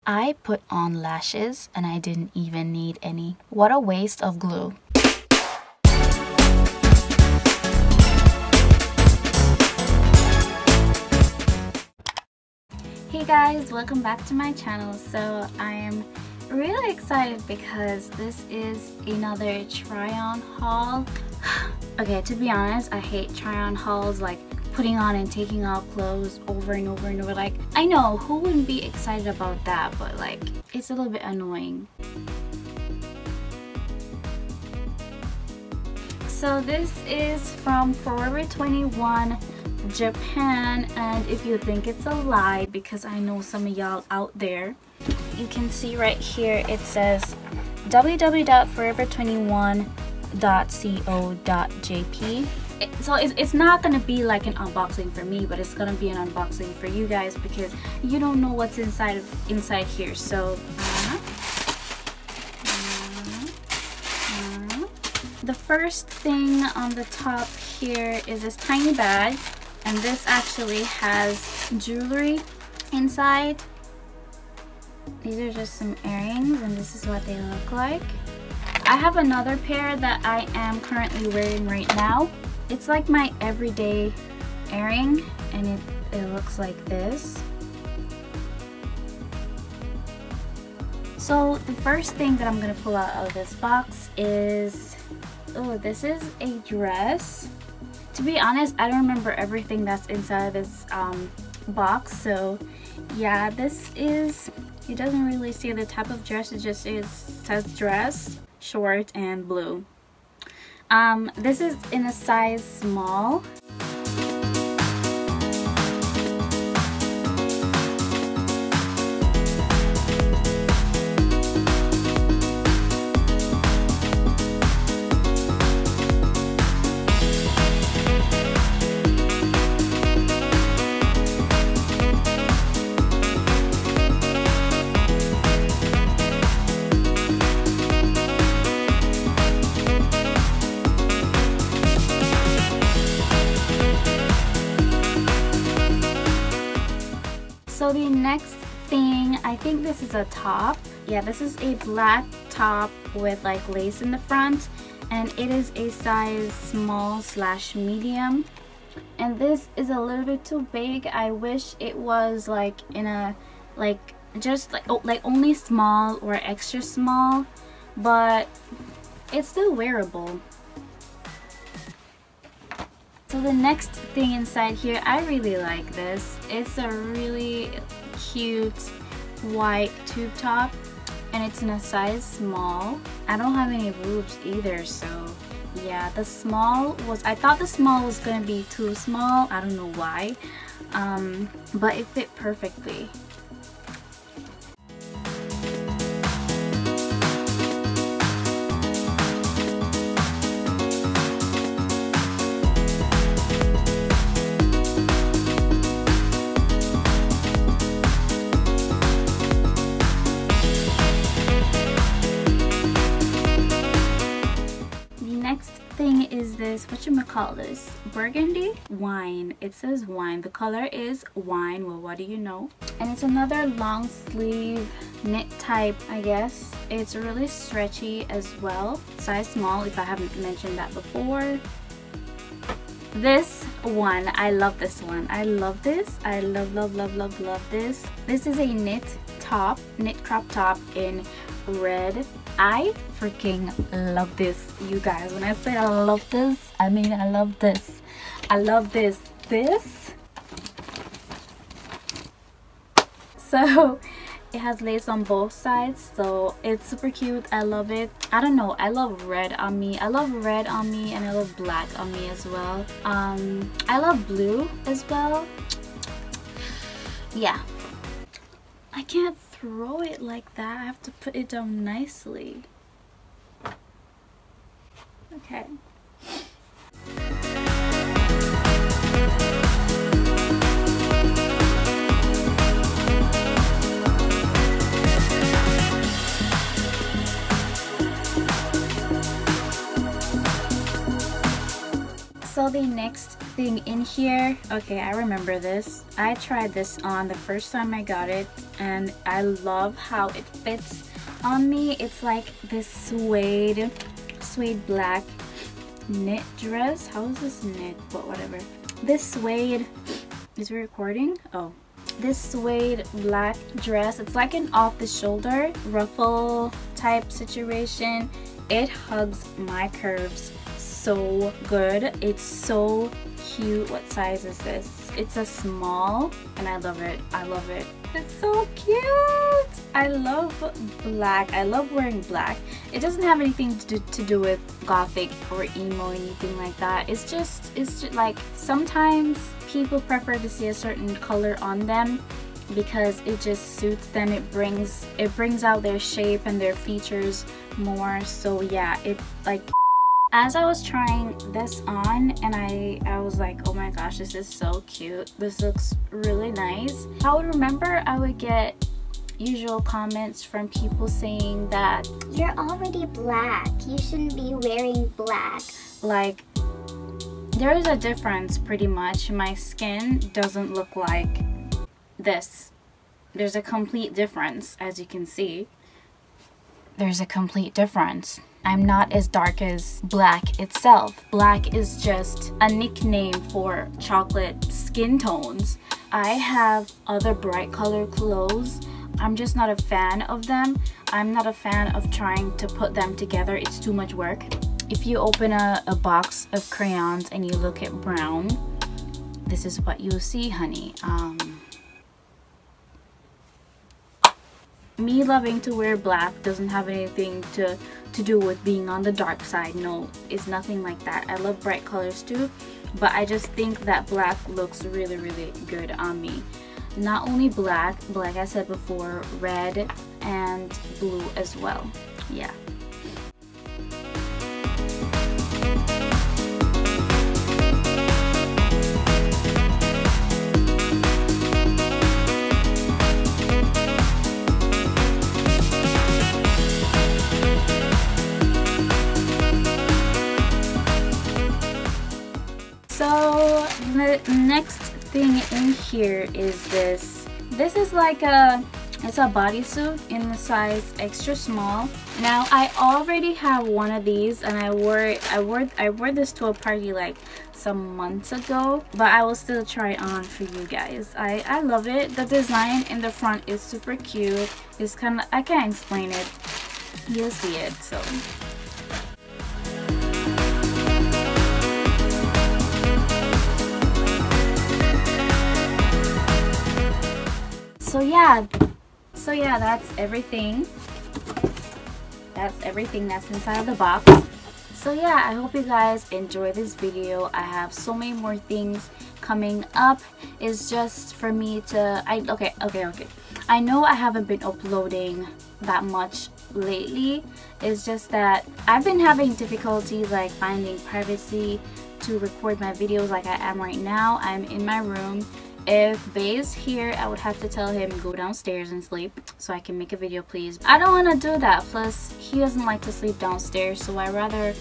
I put on lashes and I didn't even need any. What a waste of glue. Hey guys, welcome back to my channel. So I am really excited because this is another try-on haul. Okay, to be honest, I hate try-on hauls, like putting on and taking off clothes over and over and over. Like, I know, who wouldn't be excited about that, but like, it's a little bit annoying. So this is from Forever 21 Japan, and if you think it's a lie, because I know some of y'all out there, you can see right here it says www.forever21.co.jp. So it's not gonna be like an unboxing for me, but it's gonna be an unboxing for you guys because you don't know what's inside here. So the first thing on the top here is this tiny bag, and this actually has jewelry inside. These are just some earrings, and this is what they look like. I have another pair that I am currently wearing right now. It's like my everyday earring, and it looks like this. So the first thing that I'm gonna pull out of this box is, oh, this is a dress. To be honest, I don't remember everything that's inside of this box, so yeah, this is, it doesn't really say the type of dress, it just says dress, short, and blue. This is in a size small. So the next thing, I think this is a top. Yeah, this is a black top with like lace in the front, and it is a size small/medium. And this is a little bit too big. I wish it was like in a just like only small or extra small, but it's still wearable. So the next thing inside here, I really like this. It's a really cute white tube top, and it's in a size small. I don't have any boobs either, so yeah, the small was, I thought the small was gonna be too small. I don't know why, but it fit perfectly. Thing is this, whatchamacallit, burgundy wine. It says wine, the color is wine. Well, what do you know? And it's another long sleeve knit type, I guess. It's really stretchy as well, size small, if I haven't mentioned that before. This one, I love this one. I love this. I love this. This is a knit top, knit crop top in red. I freaking love this, you guys. When I say I love this, I mean I love this. I love this. So it has lace on both sides, so it's super cute. I love it. I don't know, I love red on me. I love red on me, and I love black on me as well. I love blue as well. Yeah, I can't throw it like that. I have to put it down nicely. Okay. So So the next thing in here, okay, I remember this. I tried this on the first time I got it, and I love how it fits on me. It's like this suede black knit dress. How is this knit? But whatever. This suede, is it recording? Oh. This suede black dress, it's like an off the shoulder ruffle type situation. It hugs my curves so good. It's so cute. What size is this? It's a small, and I love it. I love it. It's so cute. I love black. I love wearing black. It doesn't have anything to do with gothic or emo or anything like that. It's just like sometimes people prefer to see a certain color on them because it just suits them. It brings out their shape and their features more. So yeah, it like, as I was trying this on, and I was like, oh my gosh, this is so cute. This looks really nice. I would remember I would get usual comments from people saying that you're already black, you shouldn't be wearing black. Like, there is a difference pretty much. My skin doesn't look like this. There's a complete difference, as you can see. There's a complete difference. I'm not as dark as black itself. Black is just a nickname for chocolate skin tones. I have other bright color clothes. I'm just not a fan of them. I'm not a fan of trying to put them together. It's too much work. If you open a box of crayons and you look at brown, this is what you'll see, honey. Me loving to wear black doesn't have anything to do with being on the dark side. No, it's nothing like that. I love bright colors too, but I just think that black looks really, really good on me. Not only black, but like I said before, red and blue as well. Yeah. So the next thing in here is this. This is like it's a bodysuit in the size extra small. Now I already have one of these, and I wore this to a party like some months ago, but I will still try it on for you guys. I love it. The design in the front is super cute. It's kind of, I can't explain it. You'll see it. So yeah, that's everything. That's everything that's inside of the box. So yeah, I hope you guys enjoy this video. I have so many more things coming up. It's just for me to okay. I know I haven't been uploading that much lately. It's just that I've been having difficulty like finding privacy to record my videos like I am right now. I'm in my room. If Bay's here, I would have to tell him go downstairs and sleep so I can make a video, please. I don't want to do that. Plus, he doesn't like to sleep downstairs, so I rather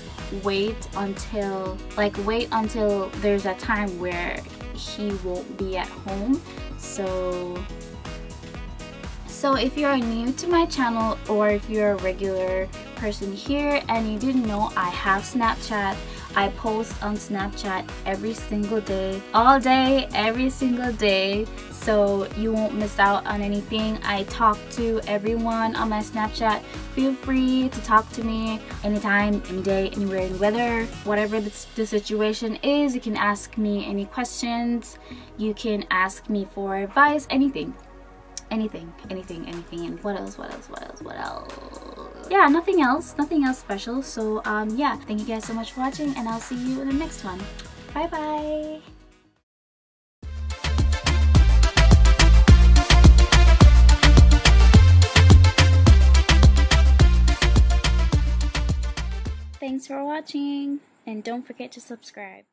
wait until there's a time where he won't be at home. So if you're new to my channel, or if you're a regular person here and you didn't know, I have Snapchat. I post on Snapchat every single day, all day, every single day, so you won't miss out on anything. I talk to everyone on my Snapchat. Feel free to talk to me anytime, any day, anywhere, any weather, whatever the situation is. You can ask me any questions. You can ask me for advice, anything. Anything. And what else? Yeah, nothing else special. So yeah, thank you guys so much for watching, and I'll see you in the next one. Bye bye. Thanks for watching, and don't forget to subscribe.